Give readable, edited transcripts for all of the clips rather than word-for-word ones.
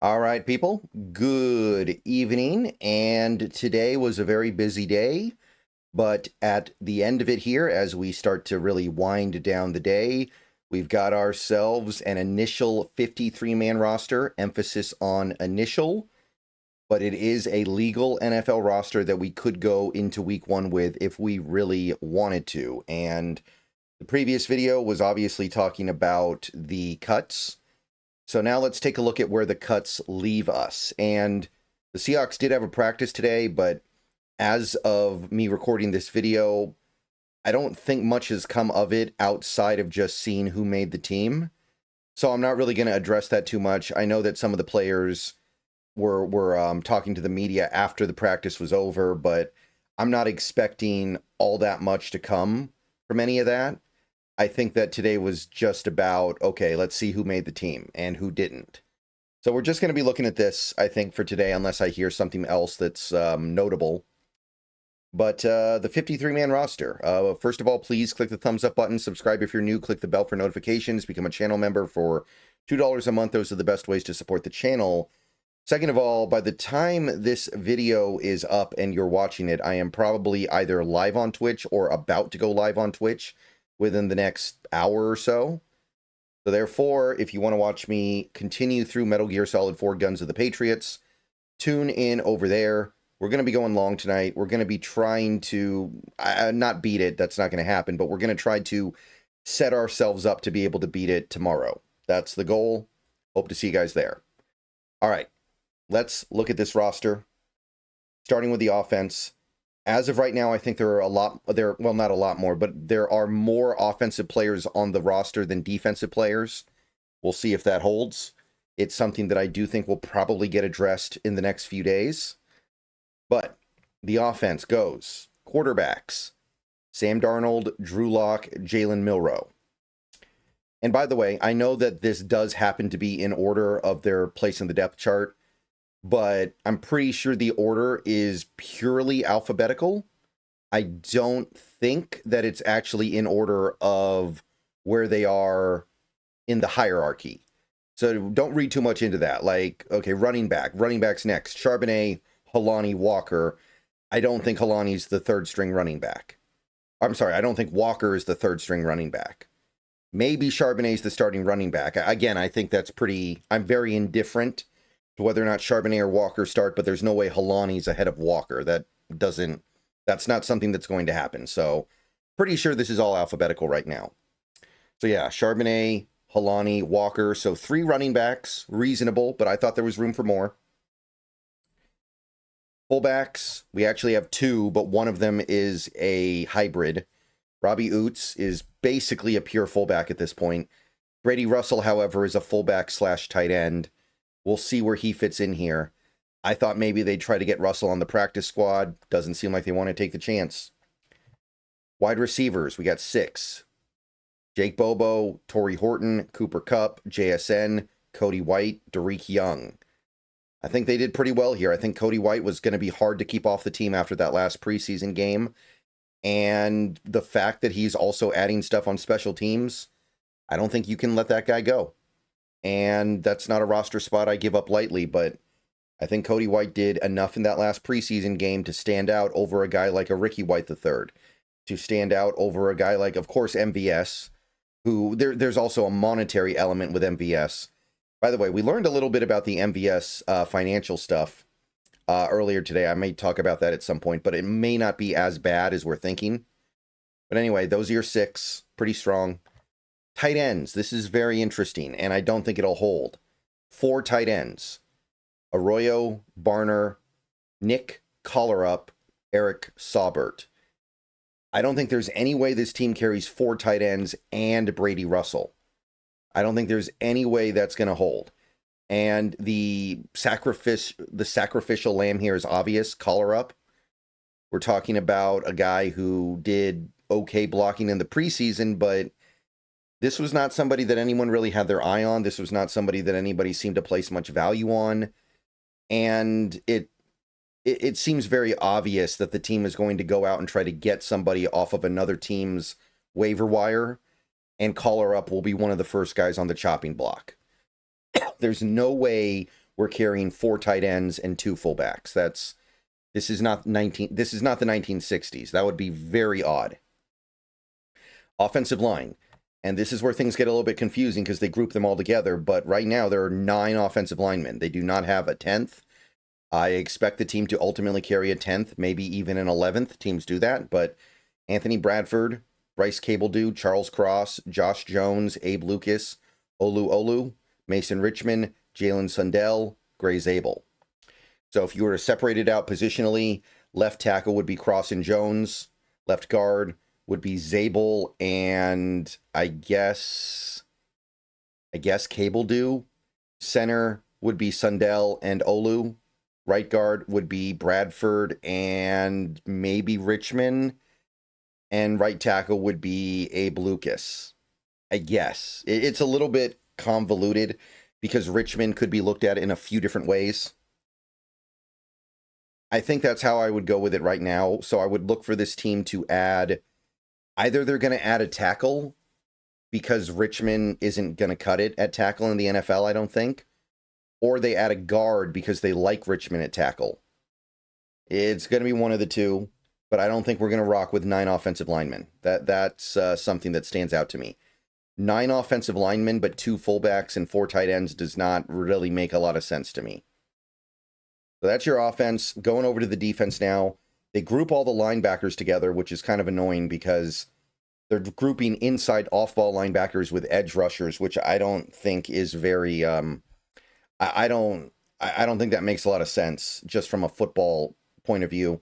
All right, people, good evening. And today was a very busy day, but at the end of it here, as we start to really wind down the day, we've got ourselves an initial 53-man roster, emphasis on initial, but it is a legal NFL roster that we could go into week one with if we really wanted to. And the previous video was obviously talking about the cuts. So now let's take a look at where the cuts leave us. And the Seahawks did have a practice today, but as of me recording this video, I don't think much has come of it outside of just seeing who made the team. So I'm not really going to address that too much. I know that some of the players were talking to the media after the practice was over, but I'm not expecting all that much to come from any of that. I think that today was just about, okay, let's see who made the team and who didn't. So we're just going to be looking at this, I think, for today, unless I hear something else that's notable. But the 53-man roster. First of all, please click the thumbs up button. Subscribe if you're new. Click the bell for notifications. Become a channel member for $2 a month. Those are the best ways to support the channel. Second of all, by the time this video is up and you're watching it, I am probably either live on Twitch or about to go live on Twitch within the next hour or so. So therefore, if you want to watch me continue through Metal Gear Solid 4 Guns of the Patriots, tune in over there. We're going to be going long tonight. We're going to be trying to, not beat it, that's not going to happen, but we're going to try to set ourselves up to be able to beat it tomorrow. That's the goal. Hope to see you guys there. All right, let's look at this roster. Starting with the offense. As of right now, I think there are well, not a lot more, but there are more offensive players on the roster than defensive players. We'll see if that holds. It's something that I do think will probably get addressed in the next few days. But the offense goes quarterbacks: Sam Darnold, Drew Lock, Jalen Milroe. And by the way, I know that this does happen to be in order of their place in the depth chart, but I'm pretty sure the order is purely alphabetical. I don't think that it's actually in order of where they are in the hierarchy. So don't read too much into that. Like, okay, running back's next. Charbonnet, Helani, Walker. I don't think Helani's the third string running back. I'm sorry, I don't think Walker is the third string running back. Maybe Charbonnet's the starting running back. Again, I think that's I'm very indifferent to whether or not Charbonnet or Walker start, but there's no way Helani's ahead of Walker. That's not something that's going to happen. So pretty sure this is all alphabetical right now. So yeah, Charbonnet, Helani, Walker. So 3 running backs, reasonable, but I thought there was room for more. Fullbacks, we actually have 2, but one of them is a hybrid. Robbie Oots is basically a pure fullback at this point. Brady Russell, however, is a fullback / tight end. We'll see where he fits in here. I thought maybe they'd try to get Russell on the practice squad. Doesn't seem like they want to take the chance. Wide receivers, we got 6. Jake Bobo, Torrey Horton, Cooper Kupp, JSN, Cody White, Derek Young. I think they did pretty well here. I think Cody White was going to be hard to keep off the team after that last preseason game. And the fact that he's also adding stuff on special teams, I don't think you can let that guy go. And that's not a roster spot I give up lightly, but I think Cody White did enough in that last preseason game to stand out over a guy like a Ricky White III, to stand out over a guy like, of course, MVS, who there's also a monetary element with MVS. By the way, we learned a little bit about the MVS financial stuff earlier today. I may talk about that at some point, but it may not be as bad as we're thinking. But anyway, those are your 6. Pretty strong. Tight ends. This is very interesting, and I don't think it'll hold. 4 tight ends. Arroyo, Barner, Nick Collerup, Eric Saubert. I don't think there's any way this team carries 4 tight ends and Brady Russell. I don't think there's any way that's going to hold. And the sacrificial lamb here is obvious, Collerup. We're talking about a guy who did okay blocking in the preseason, but this was not somebody that anyone really had their eye on. This was not somebody that anybody seemed to place much value on. And it seems very obvious that the team is going to go out and try to get somebody off of another team's waiver wire, and Collerup will be one of the first guys on the chopping block. There's no way we're carrying 4 tight ends and 2 fullbacks. This is not the 1960s. That would be very odd. Offensive line. And this is where things get a little bit confusing because they group them all together. But right now, there are 9 offensive linemen. They do not have a 10th. I expect the team to ultimately carry a 10th, maybe even an 11th. Teams do that. But Anthony Bradford, Bryce Cabledew, Charles Cross, Josh Jones, Abe Lucas, Olu, Mason Richmond, Jalen Sundell, Gray Zabel. So if you were to separate it out positionally, left tackle would be Cross and Jones. Left guard would be Zabel and I guess Cabledew. Center would be Sundell and Olu. Right guard would be Bradford and maybe Richmond. And right tackle would be Abe Lucas. I guess. It's a little bit convoluted because Richmond could be looked at in a few different ways. I think that's how I would go with it right now. So I would look for this team to add, either they're going to add a tackle because Richmond isn't going to cut it at tackle in the NFL, I don't think, or they add a guard because they like Richmond at tackle. It's going to be one of the two, but I don't think we're going to rock with 9 offensive linemen. That's something that stands out to me. 9 offensive linemen, but 2 fullbacks and 4 tight ends does not really make a lot of sense to me. So that's your offense. Going over to the defense now. They group all the linebackers together, which is kind of annoying because they're grouping inside off-ball linebackers with edge rushers, which I don't think is very... I don't think that makes a lot of sense just from a football point of view.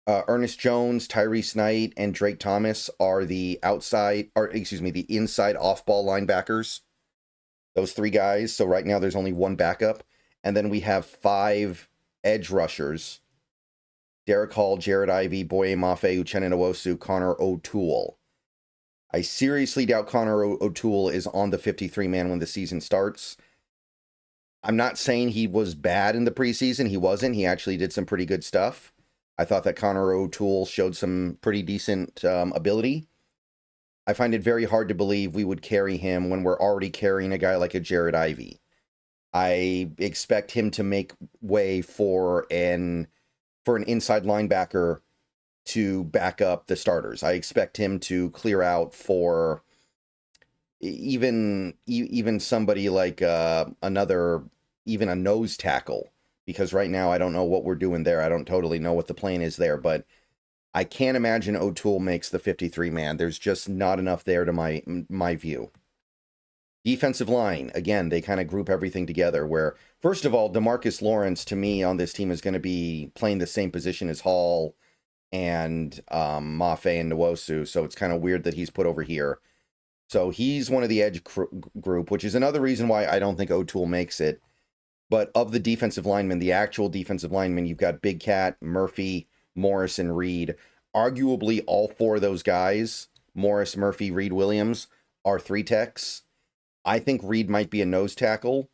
Ernest Jones, Tyrese Knight, and Drake Thomas are the inside off-ball linebackers. Those 3 guys. So right now there's only 1 backup. And then we have 5 edge rushers. Derek Hall, Jared Ivey, Boye Mafe, Uchenna Nwosu, Connor O'Toole. I seriously doubt Connor O'Toole is on the 53-man when the season starts. I'm not saying he was bad in the preseason. He wasn't. He actually did some pretty good stuff. I thought that Connor O'Toole showed some pretty decent ability. I find it very hard to believe we would carry him when we're already carrying a guy like a Jared Ivey. I expect him to make way for an inside linebacker to back up the starters. I expect him to clear out for even somebody like even a nose tackle, because right now I don't know what we're doing there. I don't totally know what the plan is there, but I can't imagine O'Toole makes the 53-man. There's just not enough there to my view. Defensive line, again, they kind of group everything together where, first of all, DeMarcus Lawrence, to me, on this team is going to be playing the same position as Hall and Mafe and Nwosu, so it's kind of weird that he's put over here. So he's one of the edge group, which is another reason why I don't think O'Toole makes it. But of the defensive linemen, the actual defensive linemen, you've got Big Cat, Murphy, Morris, and Reed. Arguably, all 4 of those guys, Morris, Murphy, Reed, Williams, are 3-techs. I think Reed might be a nose tackle,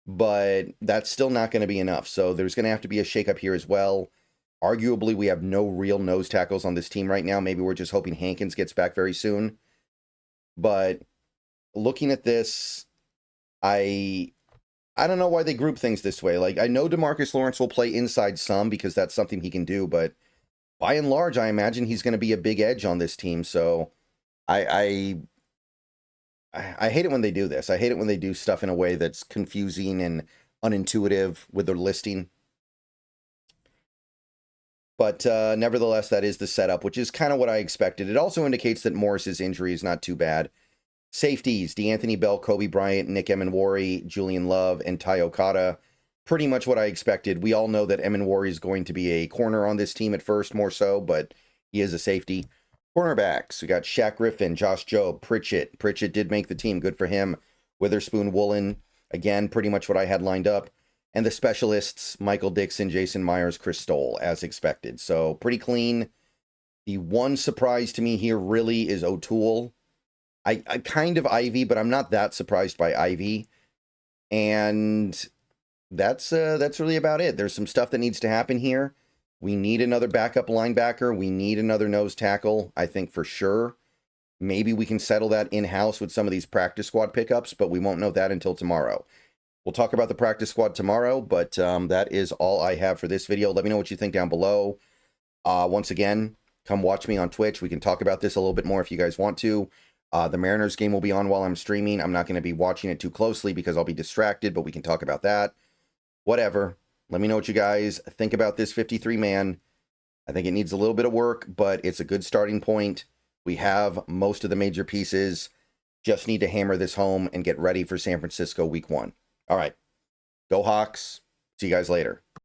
but that's still not going to be enough. So there's going to have to be a shakeup here as well. Arguably, we have no real nose tackles on this team right now. Maybe we're just hoping Hankins gets back very soon. But looking at this, I don't know why they group things this way. Like, I know DeMarcus Lawrence will play inside some because that's something he can do, but by and large, I imagine he's going to be a big edge on this team. So I hate it when they do this. I hate it when they do stuff in a way that's confusing and unintuitive with their listing. But nevertheless, that is the setup, which is kind of what I expected. It also indicates that Morris's injury is not too bad. Safeties, DeAnthony Bell, Kobe Bryant, Nick Emenwari, Julian Love, and Ty Okada. Pretty much what I expected. We all know that Emenwari is going to be a corner on this team at first, more so, but he is a safety. Cornerbacks, we got Shaq Griffin, Josh Jobe, Pritchett. Pritchett did make the team, good for him. Witherspoon, Woolen, again, pretty much what I had lined up. And the specialists, Michael Dixon, Jason Myers, Chris Stoll, as expected. So pretty clean. The one surprise to me here really is O'Toole. I kind of Ivy, but I'm not that surprised by Ivy. And that's really about it. There's some stuff that needs to happen here. We need another backup linebacker. We need another nose tackle, I think for sure. Maybe we can settle that in-house with some of these practice squad pickups, but we won't know that until tomorrow. We'll talk about the practice squad tomorrow, but that is all I have for this video. Let me know what you think down below. Once again, come watch me on Twitch. We can talk about this a little bit more if you guys want to. The Mariners game will be on while I'm streaming. I'm not going to be watching it too closely because I'll be distracted, but we can talk about that. Whatever. Let me know what you guys think about this 53-man. I think it needs a little bit of work, but it's a good starting point. We have most of the major pieces. Just need to hammer this home and get ready for San Francisco week 1. All right. Go Hawks. See you guys later.